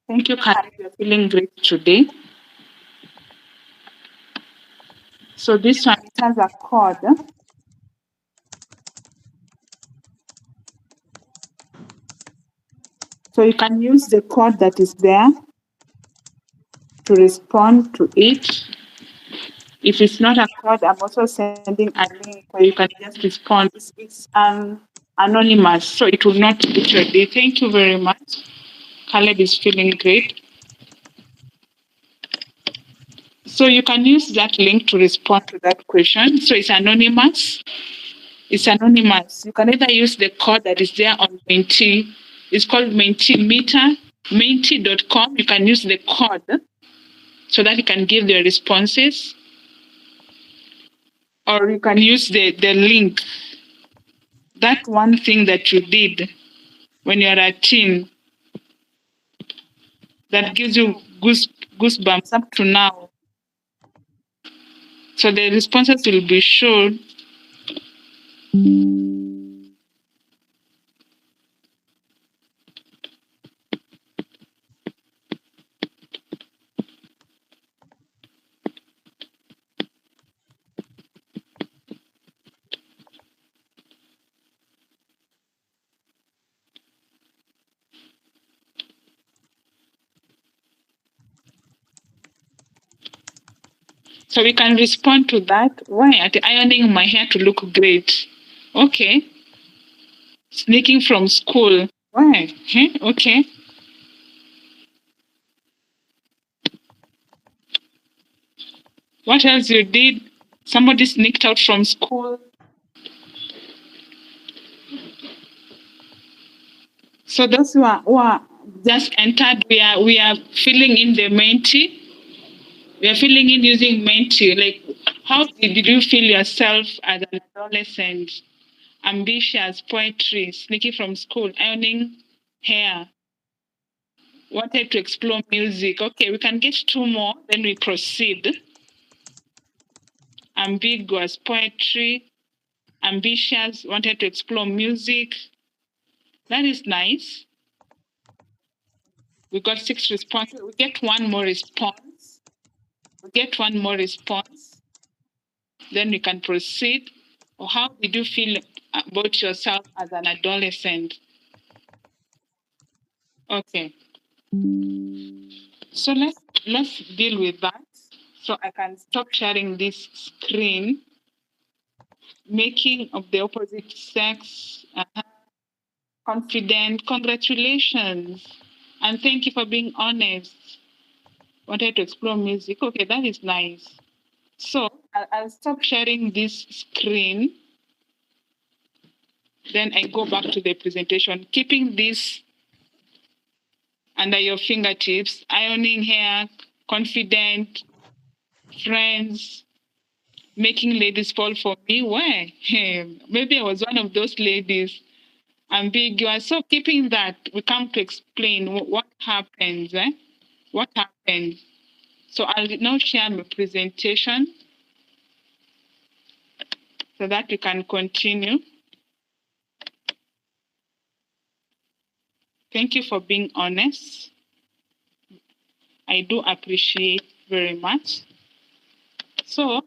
Thank you, Karen. You're feeling great today. So this one it has a code. So you can use the code that is there to respond to it. If it's not a code, I'm also sending a link where you can just respond. It's anonymous, so it will not hit your day. Thank you very much. Caleb is feeling great. So you can use that link to respond to that question. So it's anonymous. It's anonymous. You can either use the code that is there on Menti. It's called Mentimeter, Menti.com. You can use the code so that you can give the responses. Or you can use the link. That one thing that you did when you're a teen that gives you goosebumps up to now. So the responses will be shown. So we can respond to that. Why? At ironing my hair to look great. Okay. Sneaking from school. Why? Okay. What else you did? Somebody sneaked out from school. So those who are just entered, we are filling in the Menti. We are filling in using Menti. Like, how did you feel yourself as an adolescent? Ambitious, poetry, sneaking from school, ironing hair, wanted to explore music. Okay, we can get two more, then we proceed. Ambiguous, poetry, ambitious, wanted to explore music. That is nice. We got 6 responses. We get one more response. Then we can proceed. Or how did you feel about yourself as an adolescent? Okay. So let's deal with that. So I can stop sharing this screen. Making of the opposite sex confident. Congratulations. And thank you for being honest. Wanted to explore music. Okay, that is nice. So I'll stop sharing this screen. Then I go back to the presentation, keeping this under your fingertips, ironing hair, confident, friends, making ladies fall for me. Why? Maybe I was one of those ladies. Ambiguous. So keeping that, we come to explain what happens. What happened? So I'll now share my presentation so that we can continue. Thank you for being honest. I do appreciate very much. So,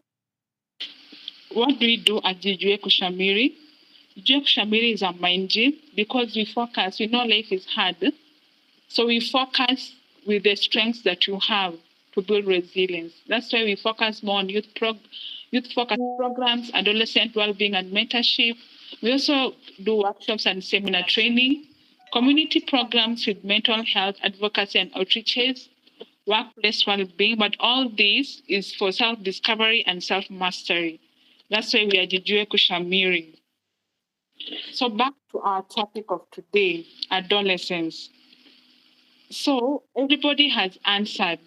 what do we do at Jijue Kushamiri? Jijue Kushamiri is a mind gym because we know life is hard. So we focus with the strengths that you have to build resilience. That's why we focus more on youth focused programs, adolescent well-being and mentorship. We also do workshops and seminar training, community programs with mental health advocacy and outreaches, workplace well-being. But all this is for self-discovery and self-mastery. That's why we are Jijue Kushamiri. So back to our topic of today, adolescence. So everybody has answered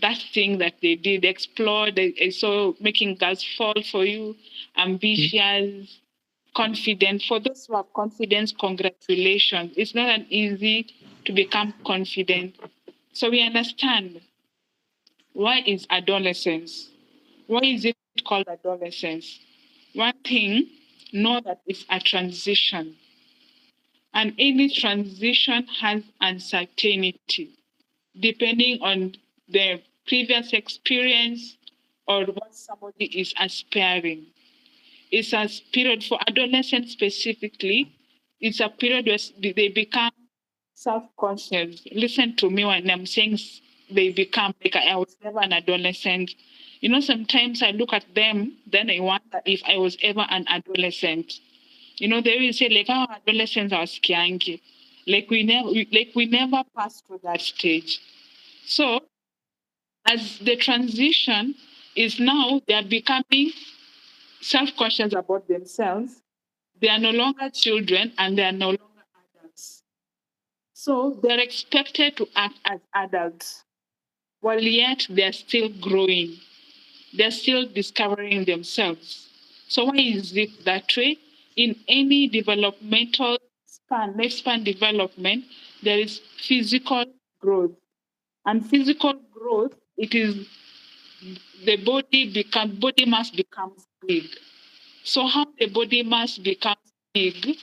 that thing that they did, explore, so making girls fall for you, ambitious, confident. For those who have confidence, congratulations. It's not an easy to become confident. So we understand why is adolescence? Why is it called adolescence? One thing, know that it's a transition. And any transition has uncertainty. depending on the previous experience or what somebody is aspiring. It's a period for adolescents specifically. It's a period where they become self-conscious. Listen to me when I'm saying they become, like I was never an adolescent. Sometimes I look at them, then I wonder if I was ever an adolescent. They will say like, "Oh, adolescents are skianki." Like we never passed through that stage. So as the transition is now, they are becoming self-conscious about themselves. They are no longer children and they are no longer adults. So they're expected to act as adults, while yet they're still growing. They're still discovering themselves. So why is it that way? In any developmental lifespan development, there is physical growth. And physical growth, it is the body mass becomes big. So how the body mass becomes big,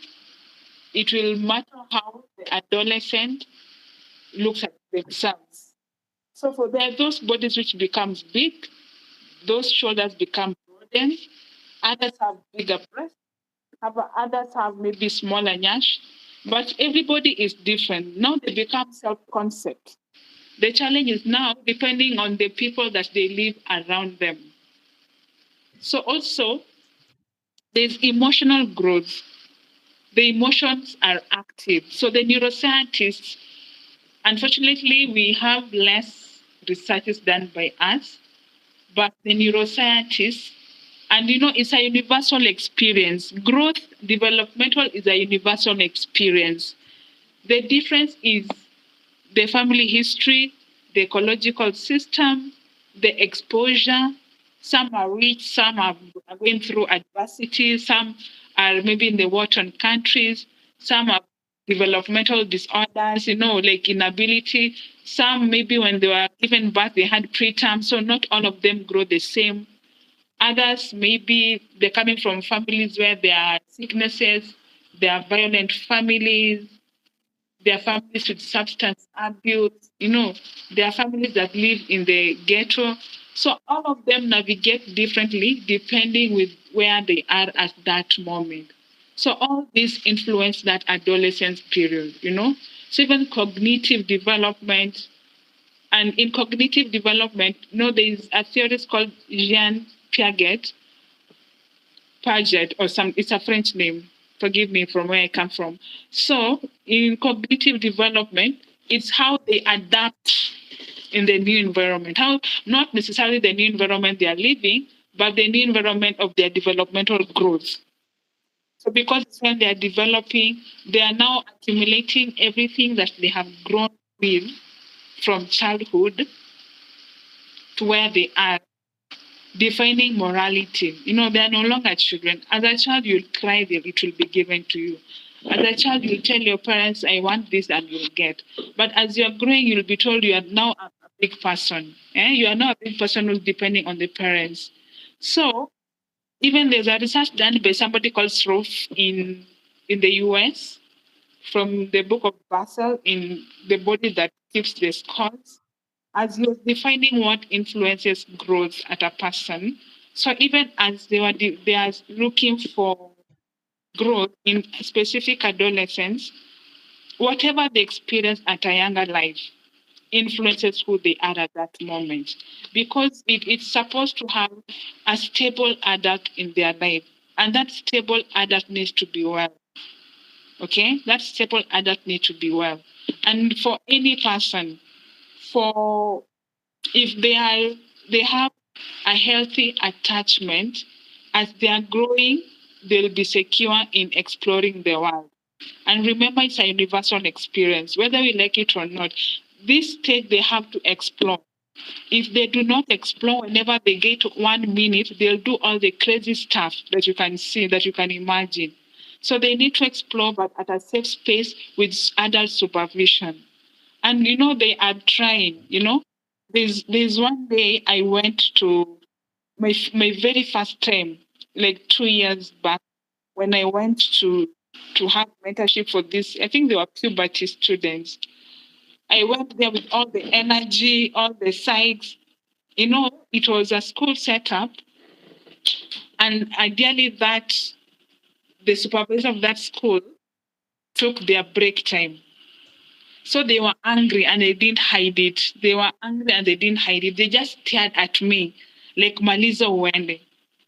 it will matter how the adolescent looks at themselves. So for those bodies which becomes big, those shoulders become broadened. Others have bigger breasts. Others have maybe smaller nyash. But everybody is different. Now they become self-concept. The challenge is now depending on the people that they live around them. So also there's emotional growth. The emotions are active. So the neuroscientists, unfortunately, we have less researches done by us, but the neuroscientists, and it's a universal experience. Growth, developmental is a universal experience. The difference is the family history, the ecological system, the exposure. Some are rich, some are going through adversity, some are maybe in the war-torn countries, some are developmental disorders, like inability. Some maybe when they were given birth, they had preterm, so not all of them grow the same. Others, maybe they're coming from families where there are sicknesses, there are violent families, there are families with substance abuse, there are families that live in the ghetto. So all of them navigate differently depending with where they are at that moment. So all this influence that adolescence period. So even cognitive development, and in cognitive development, there is a theorist called Jean Piaget or some, it's a French name. Forgive me from where I come from. So in cognitive development, it's how they adapt in the new environment. How not necessarily the new environment they are living, but the new environment of their developmental growth. So because it's when they are developing, they are now accumulating everything that they have grown with from childhood to where they are, defining morality. They are no longer children. As a child, you'll cry, it will be given to you. As a child, you'll tell your parents, I want this, and you'll get. But as you're growing, you'll be told you are now a big person. You are now a big person who's depending on the parents. So even there's a research done by somebody called Sroff in the US from the book of Basel, in the body that keeps the scores, as he was defining what influences growth at a person. So even as they are looking for growth in specific adolescents, whatever they experience at a younger life influences who they are at that moment, because it's supposed to have a stable adult in their life, and that stable adult needs to be well. Okay, that stable adult needs to be well. And for any person, for if they have a healthy attachment, as they are growing, they'll be secure in exploring the world. And remember, it's a universal experience, whether we like it or not. This stage they have to explore. If they do not explore, whenever they get to 1 minute, they'll do all the crazy stuff that you can see, that you can imagine. So they need to explore, but at a safe space with adult supervision. And they are trying. There's one day I went to my very first time, like 2 years back, when I went to have mentorship for this. I think they were puberty students. I went there with all the energy, all the psychs. It was a school setup, and ideally that the supervisor of that school took their break time. So they were angry and they didn't hide it. They were angry and they didn't hide it. They just stared at me like Maliza Wende.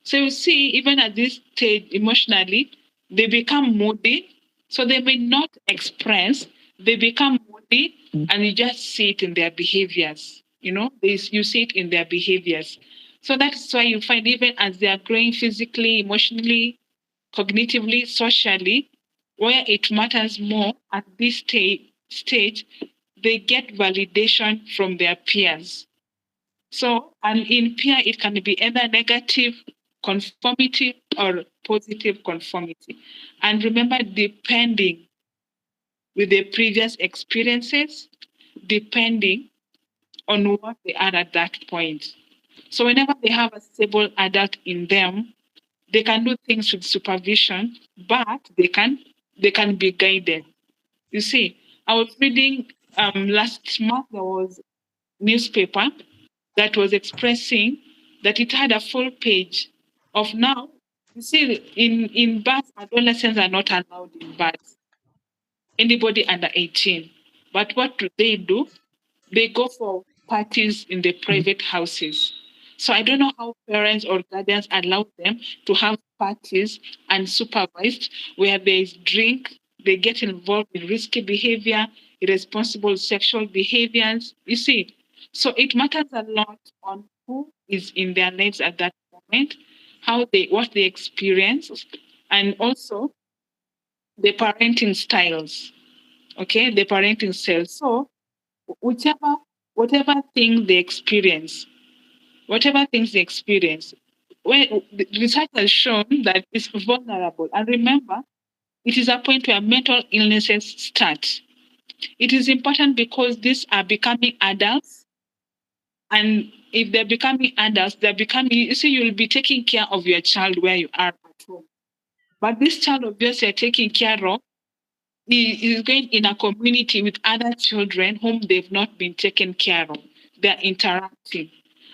So you see, even at this stage, emotionally, they become moody. So they may not express, they become moody, and you just see it in their behaviors. You see it in their behaviors. So that's why you find even as they are growing physically, emotionally, cognitively, socially, where it matters more at this stage, they get validation from their peers. So, and in peer, it can be either negative conformity or positive conformity. And remember, depending with the previous experiences, depending on what they are at that point. So, whenever they have a stable adult in them, they can do things with supervision, but they can be guided. You see, I was reading last month there was newspaper that was expressing that it had a full page of now. You see, in bars, adolescents are not allowed in bars. Anybody under 18. But what do? They go for parties in the private houses. So I don't know how parents or guardians allow them to have parties unsupervised where there is drink, they get involved in risky behavior, irresponsible sexual behaviors. You see, so it matters a lot on who is in their lives at that moment, what they experience, and also the parenting styles. Okay, the parenting styles. So whichever whatever thing they experience, whatever things they experience, when the research has shown that it's vulnerable. And remember, it is a point where mental illnesses start. It is important because these are becoming adults, and if they're becoming adults, they're becoming. You see, you'll be taking care of your child where you are at home, but this child of yours you're taking care of is going in a community with other children whom they've not been taken care of. They're interacting.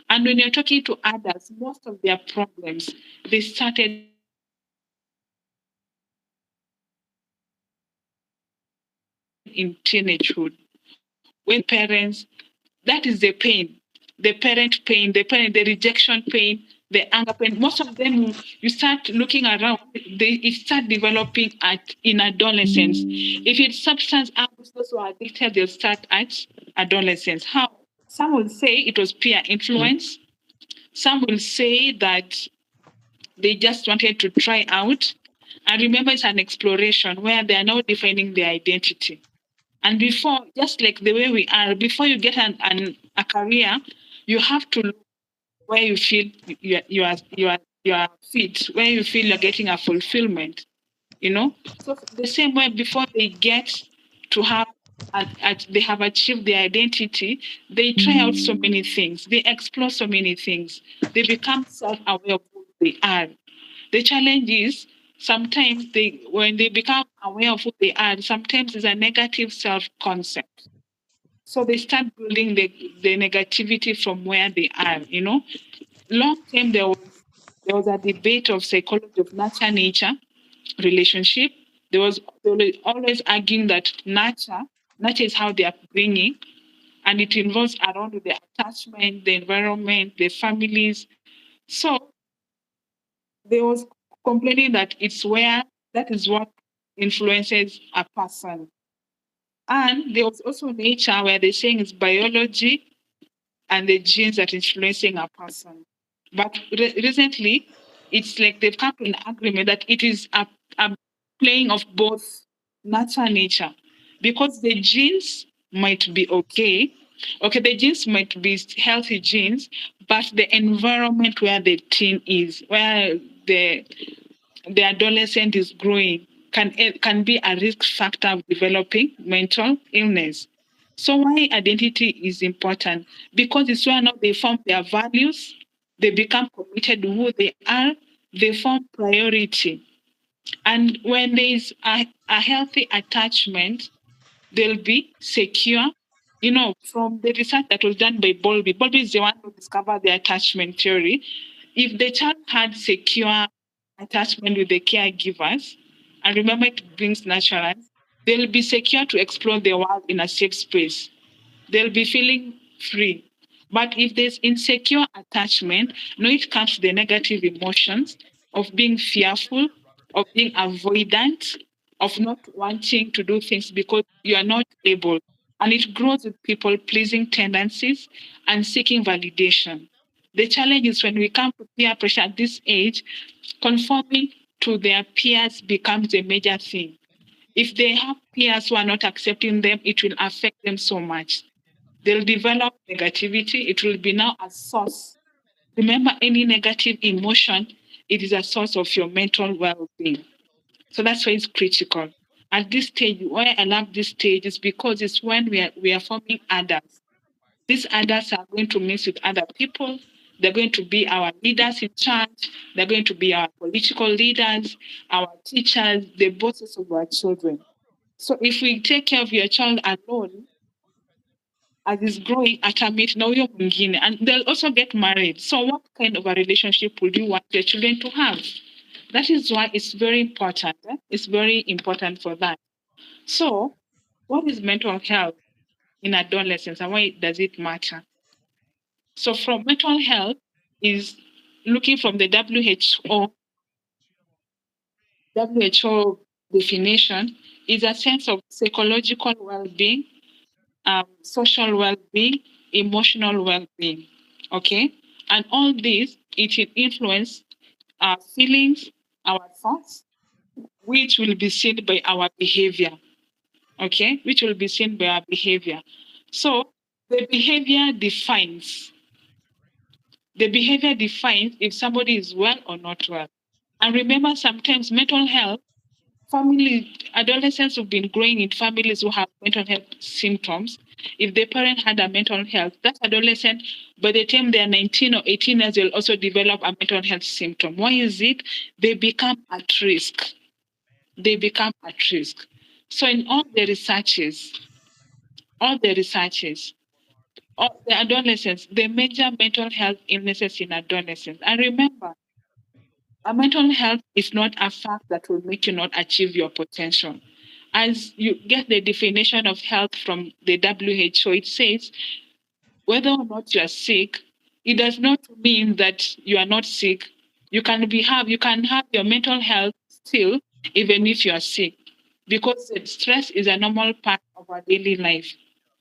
And when you're talking to adults, most of their problems, they started in teenagehood. When parents, that is the pain, the parent pain, the rejection pain, the anger pain. Most of them, you start looking around, it start developing in adolescence. If it's substance abuse or addicted, they'll start at adolescence. How? Some will say it was peer influence. Some will say that they just wanted to try out. And remember, it's an exploration where they are now defining their identity. And before, just like the way we are, before you get a career, you have to look where you feel you are fit, where you feel you're getting a fulfillment. So the same way before they get to have they have achieved their identity, they try out so many things, they explore so many things, they become self-aware of who they are. The challenge is sometimes when they become aware of who they are, sometimes it's a negative self-concept. So they start building the negativity from where they are. Long term there was a debate of psychology of nature relationship. They were always arguing that nature is how they are bringing, and it involves around the attachment, the environment, the families. So they was complaining that it's where that is what influences a person. And there was also nature where they're saying it's biology and the genes that influencing a person. But recently, it's like they've come to an agreement that it is a playing of both nature and nature, because the genes might be okay. Okay, the genes might be healthy genes, but the environment where the teen is, where the adolescent is growing, can be a risk factor of developing mental illness. So why identity is important? Because it's where now they form their values, they become committed to who they are, they form priority. And when there is a healthy attachment, they'll be secure, from the research that was done by Bowlby is the one who discovered the attachment theory. If the child had secure attachment with the caregivers, and remember it brings naturalness, they'll be secure to explore the world in a safe space. They'll be feeling free. But if there's insecure attachment, it comes to the negative emotions of being fearful, of being avoidant, of not wanting to do things because you are not able. And it grows with people pleasing tendencies and seeking validation. The challenge is when we come to peer pressure at this age, conforming to their peers becomes a major thing. If they have peers who are not accepting them, it will affect them so much. They'll develop negativity. It will be now a source. Remember, any negative emotion, it is a source of your mental well-being. So that's why it's critical. At this stage, why I love this stage is because it's when we are forming adults. These adults are going to mix with other people. They're going to be our leaders in charge. They're going to be our political leaders, our teachers, the bosses of our children. So if we take care of your child alone, as is growing atamit na huyo mwingine, and they'll also get married. So what kind of a relationship would you want your children to have? That is why it's very important. It's very important for that. So what is mental health in adolescence and why does it matter? So from mental health is looking from the WHO definition is a sense of psychological well-being, social well-being, emotional well-being. Okay, and all this it will influence our feelings, our thoughts, which will be seen by our behavior. Okay, which will be seen by our behavior. So the behavior defines if somebody is well or not well. And remember, sometimes mental health adolescents who've been growing in families who have mental health symptoms, if the parent had a mental health, that adolescent, by the time they're 19 or 18 years, they'll also develop a mental health symptom. Why is it? They become at risk. They become at risk. So in all the researches, all the adolescents, the major mental health illnesses in adolescents. And remember, a mental health is not a fact that will make you not achieve your potential. As you get the definition of health from the WHO, it says whether or not you are sick, it does not mean that you are not sick. You can have your mental health still even if you are sick, because stress is a normal part of our daily life.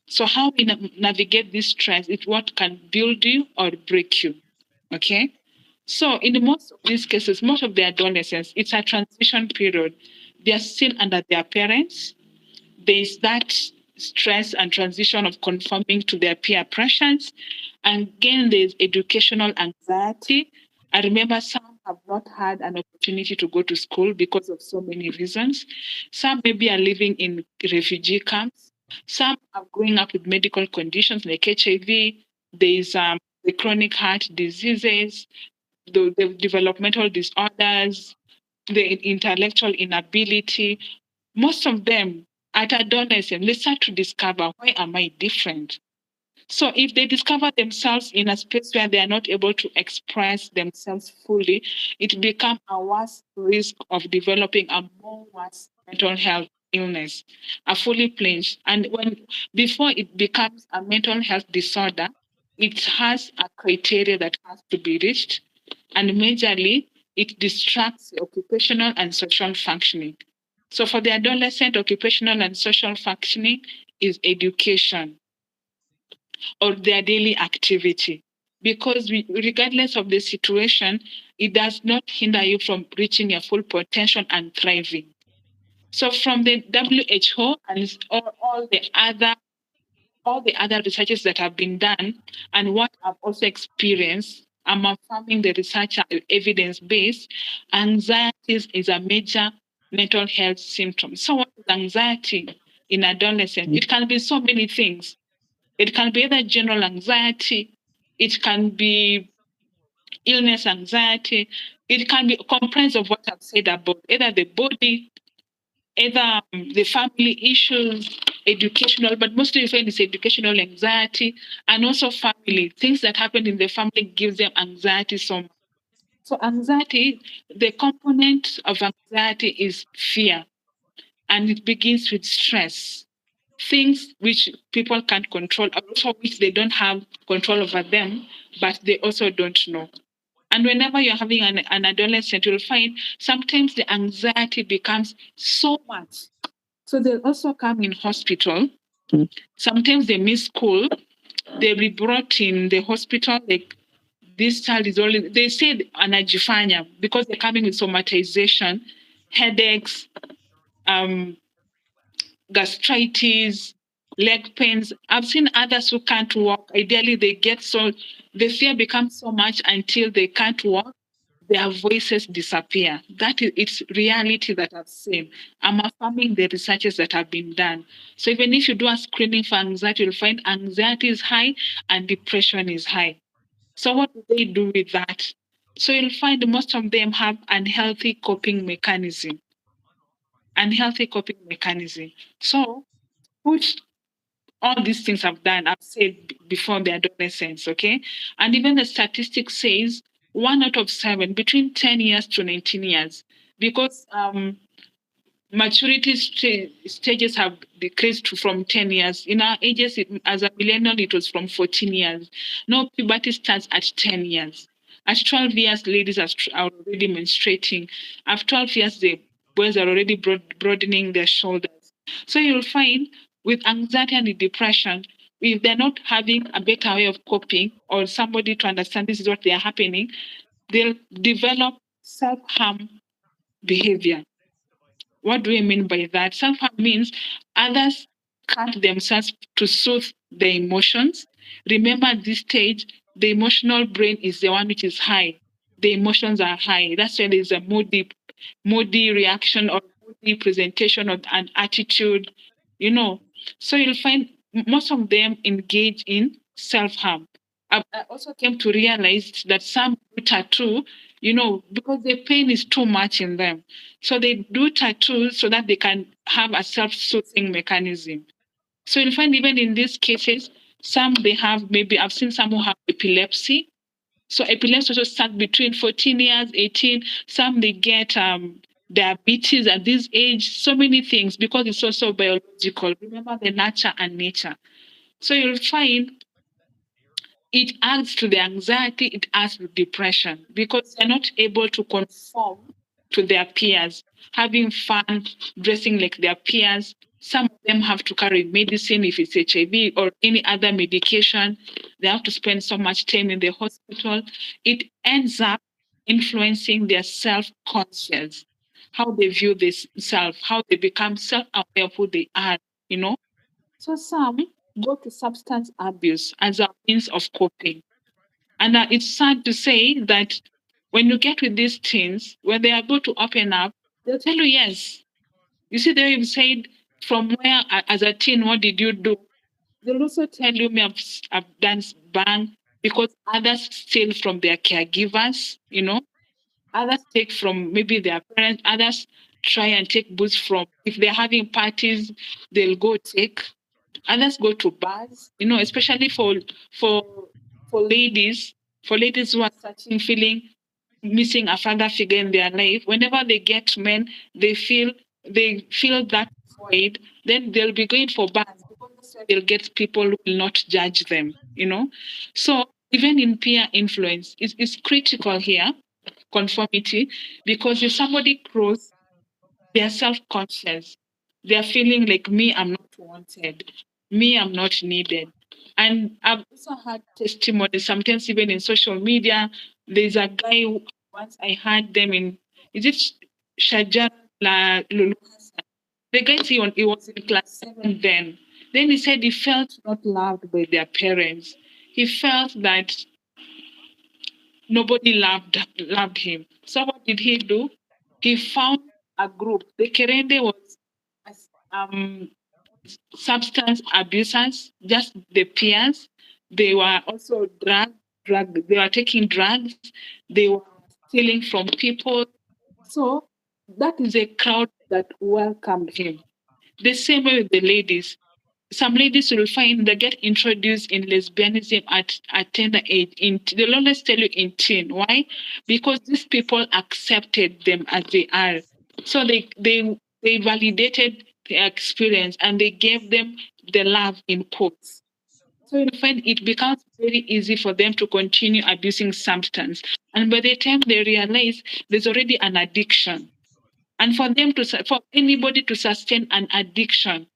So how we navigate this stress is what can build you or break you. Okay. So in most of these cases, most of the adolescents, it's a transition period. They are still under their parents. There's that stress and transition of conforming to their peer pressures. And again, there's educational anxiety. I remember some have not had an opportunity to go to school because of so many reasons. Some maybe are living in refugee camps. Some are growing up with medical conditions like HIV. There's the chronic heart diseases, the developmental disorders, the intellectual inability. Most of them at adolescence, they start to discover, why am I different? So if they discover themselves in a space where they are not able to express themselves fully, it becomes a worse risk of developing a more worse mental health illness, a fully plunged. And before it becomes a mental health disorder, it has a criteria that has to be reached. And majorly, it distracts the occupational and social functioning. So for the adolescent, occupational and social functioning is education or their daily activity. Because regardless of the situation, it does not hinder you from reaching your full potential and thriving. So from the WHO and all the other researches that have been done and what I've also experienced, I'm affirming the research evidence based. Anxiety is a major mental health symptom. So what is anxiety in adolescence? It can be so many things. It can be either general anxiety, it can be illness anxiety, it can be comprised of what I've said about either the body, either the family issues, educational, but mostly you find it's educational anxiety, and also family. Things that happen in the family gives them anxiety so much. So anxiety, the component of anxiety is fear, and it begins with stress. Things which people can't control, also which they don't have control over them, but they also don't know. And whenever you're having an adolescent, you'll find sometimes the anxiety becomes so much. So they'll also come in hospital. Sometimes they miss school. They'll be brought in the hospital. Like, this child is only, they said anajifanya because they're coming with somatization, headaches, um, gastritis, leg pains. I've seen others who can't walk. Ideally, they get so, the fear becomes so much until they can't walk, their voices disappear. That is, it's reality that I've seen. I'm affirming the researches that have been done. So even if you do a screening for anxiety, you'll find anxiety is high and depression is high. So what do they do with that? So you'll find most of them have unhealthy coping mechanism. Unhealthy coping mechanism. So which all these things I've done, I've said before the adolescents, okay? And even the statistic says 1 out of 7 between 10 years to 19 years, because maturity stages have decreased from 10 years. In our ages, as a millennial, it was from 14 years. Now, puberty starts at 10 years. At 12 years, ladies are already menstruating. At 12 years, the boys are already broadening their shoulders. So you'll find with anxiety and depression, if they're not having a better way of coping or somebody to understand this is what they are happening, they'll develop self-harm behavior. What do I mean by that? Self-harm means others cut themselves to soothe their emotions. Remember, at this stage, the emotional brain is the one which is high. The emotions are high. That's why there's a moody reaction or moody presentation of an attitude, you know. So you'll find most of them engage in self-harm. I also came to realize that some do tattoo, because the pain is too much in them. So they do tattoos so that they can have a self-soothing mechanism. So you'll find even in these cases, some they have, maybe I've seen some who have epilepsy. So epilepsy also starts between 14 years, 18. Some they get diabetes at this age, so many things because it's also biological. Remember the nurture and nature. So you'll find it adds to the anxiety, it adds to depression because they're not able to conform to their peers, having fun, dressing like their peers. Some of them have to carry medicine if it's HIV or any other medication. They have to spend so much time in the hospital. It ends up influencing their self conscious, how they view this self, how they become self aware of who they are, you know. So some go to substance abuse as a means of coping. And it's sad to say that when you get with these teens, when they are able to open up, they'll tell you yes. You see, they have said, from where, as a teen, what did you do? They'll also tell you, me, I've done bang because others steal from their caregivers, Others take from maybe their parents. Others try and take booze from, if they're having parties, they'll go take. Others go to bars, especially for for ladies, for ladies who are searching, feeling missing a father figure in their life. Whenever they get men, they feel that void. Then they'll be going for bars because that's where they'll get people who will not judge them. So even in peer influence, it's critical here, conformity, because if somebody grows, they are self-conscious. They are feeling like, me, I'm not wanted. Me, I'm not needed. And I've also had testimonies, sometimes even in social media. There's a guy who, once I heard them in, is it Shajar Lulu? The guy, he was in class 7 then. Then he said he felt not loved by their parents. He felt that nobody loved him. So what did he do? He found a group. The Kerende was um, substance abusers, just the peers. They were also drug. They were taking drugs. They were stealing from people. So that is a crowd that welcomed him. The same way with the ladies. some ladies will find they get introduced in lesbianism at tender age. They'll always tell you in teen. Why? Because these people accepted them as they are. So they validated their experience and they gave them the love in quotes. So you find it becomes very easy for them to continue abusing substance. And by the time they realize there's already an addiction. And for anybody to sustain an addiction,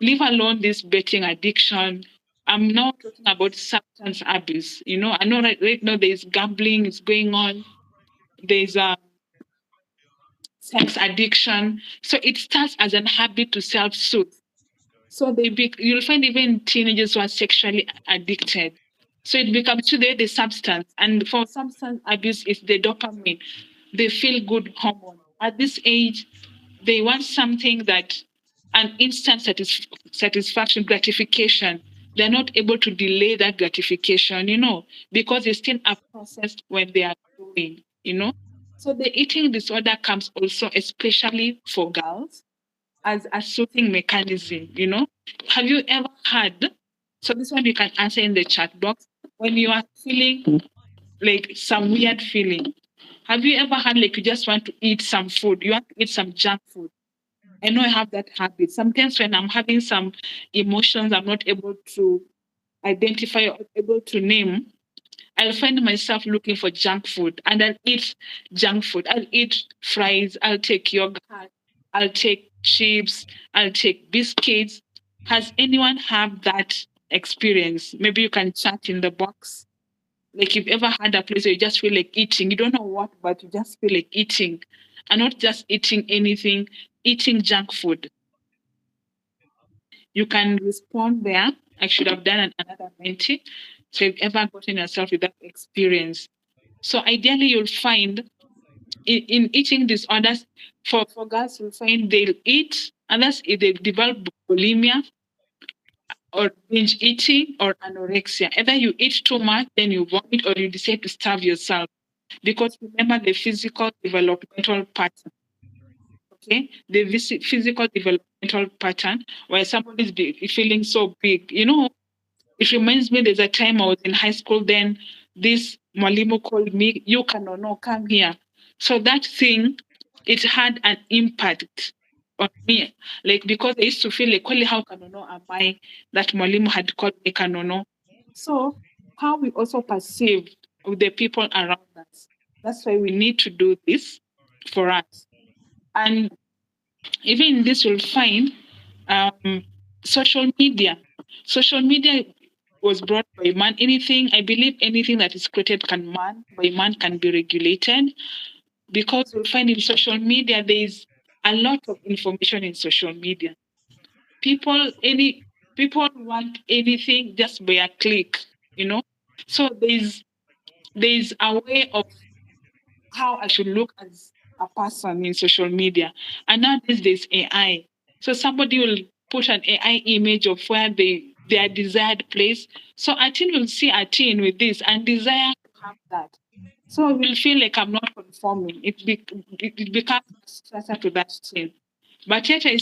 leave alone this betting addiction. I'm not talking about substance abuse. I know right now there's gambling is going on. There's sex addiction. So it starts as an habit to self-soothe. So you'll find even teenagers who are sexually addicted. So it becomes today the substance. And for substance abuse, it's the dopamine, the feel good hormone. At this age, they want something that an instant satisfaction, gratification. They're not able to delay that gratification, because it's still a process when they are growing. So the eating disorder comes also, especially for girls, as a soothing mechanism. Have you ever had, so this one you can answer in the chat box, when you are feeling like some weird feeling, have you ever had like you just want to eat some food, you want to eat some junk food? I know I have that habit. Sometimes when I'm having some emotions I'm not able to identify or able to name, I'll find myself looking for junk food and I'll eat junk food. I'll eat fries, I'll take yogurt, I'll take chips, I'll take biscuits. Has anyone had that experience? Maybe you can chat in the box. Like you've ever had a place where you just feel like eating. You don't know what, but you just feel like eating. And not just eating anything, eating junk food. You can respond there. I should have done another mentee. So you've ever gotten yourself with that experience. So ideally, you'll find in eating disorders, for girls, you'll find they'll eat, unless if they develop bulimia or binge eating or anorexia. Either you eat too much, then you vomit, or you decide to starve yourself. Because remember the physical developmental pattern. Okay, the physical developmental pattern where somebody's feeling so big. It reminds me there's a time I was in high school, then this Mwalimu called me, you cannot come here. So that thing, it had an impact on me. Like, because I used to feel like, "Kweli, how kanono am I?" That Mwalimu had called me kanono. So how we also perceive the people around us. That's why we need to do this for us. And even in this, you'll find um, social media. Social media was brought by man. I believe anything that is created by man can be regulated, because you'll find in social media, there is a lot of information in social media. People want anything just by a click. So there's a way of how I should look as a person in social media. And nowadays there's AI. So somebody will put an AI image of where their desired place. So a teen will see a teen with this and desire to have that. So I will feel like I'm not conforming. It becomes a stressor to that teen. But yet I